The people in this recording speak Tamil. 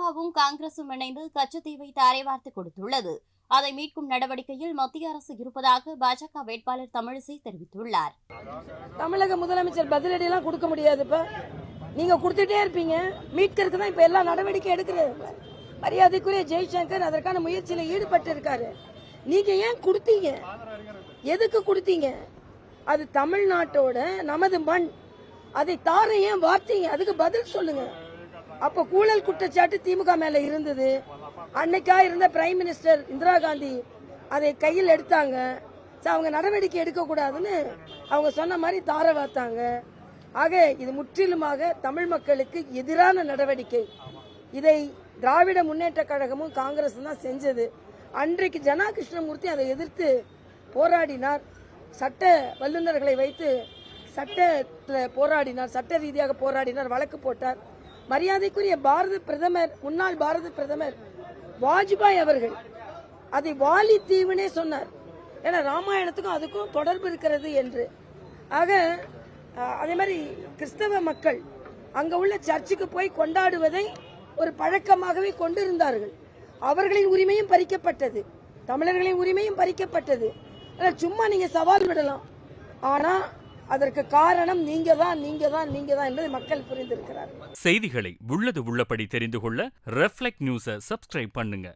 பாஜகவும் காங்கிரசும் இணைந்து கச்சத்தீவை தாரை வார்த்து கொடுத்துள்ளது. அதை மீட்கும் நடவடிக்கையில் மத்திய அரசு இருப்பதாக பாஜக வேட்பாளர் தமிழிசை தெரிவித்துள்ளார். தமிழக முதலமைச்சர் பதிலடியெல்லாம் கொடுக்க முடியாது. இப்ப நீங்க கொடுத்துட்டே இருப்பீங்க. மீட்கிறதுக்கு தான் இப்ப எல்லா நடவடிக்கை எடுக்கிறது. மரியாதைக்குரிய ஜெய்சங்கர் அதற்கான முயற்சியில ஈடுபட்டு இருக்காரு. நீங்க ஏன் கொடுத்தீங்க? எதுக்கு கொடுத்தீங்க? அது தமிழ்நாட்டோட நமது மண். அதை தார ஏன் வார்த்தீங்க? அதுக்கு பதில் சொல்லுங்க. அப்ப ஊழல் குற்றச்சாட்டு திமுக மேல இருந்தது. அன்னைக்கா இருந்த பிரைம் மினிஸ்டர் இந்திரா காந்தி அதை கையில் எடுத்தாங்க. அவங்க நடவடிக்கை எடுக்க கூடாதுன்னு அவங்க சொன்ன மாதிரி தார வார்த்தாங்க. ஆக இது முற்றிலுமாக தமிழ் மக்களுக்கு எதிரான நடவடிக்கை. இதை திராவிட முன்னேற்ற கழகமும் காங்கிரஸ் தான் செஞ்சது. அன்றைக்கு ஜனா கிருஷ்ணமூர்த்தி அதை எதிர்த்து போராடினார். சட்ட வல்லுநர்களை வைத்து சட்டத்தில் போராடினார், சட்ட ரீதியாக போராடினார், வழக்கு போட்டார். மரியாதைக்குரிய பாரத பிரதமர், முன்னாள் பாரத பிரதமர் வாஜ்பாய் அவர்கள் அதை வாலி தீவுனே சொன்னார். ஏன்னா ராமாயணத்துக்கும் அதுக்கும் தொடர்பு இருக்கிறது என்று. ஆக அதே மாதிரி கிறிஸ்தவ மக்கள் அங்க உள்ள சர்ச்சுக்கு போய் கொண்டாடுவதை ஒரு பழக்கமாகவே கொண்டிருந்தார்கள். அவர்களின் உரிமையும் பறிக்கப்பட்டது, தமிழர்களின் உரிமையும் பறிக்கப்பட்டது. சும்மா நீங்க சவால் விடலாம், ஆனா அதற்கு காரணம் நீங்க தான் என்பதை மக்கள் புரிந்திருக்கிறார். செய்திகளை உள்ளது உள்ளபடி தெரிந்து கொள்ள ரெஃப்ளெக்ட் நியூஸை சப்ஸ்கிரைப் பண்ணுங்க.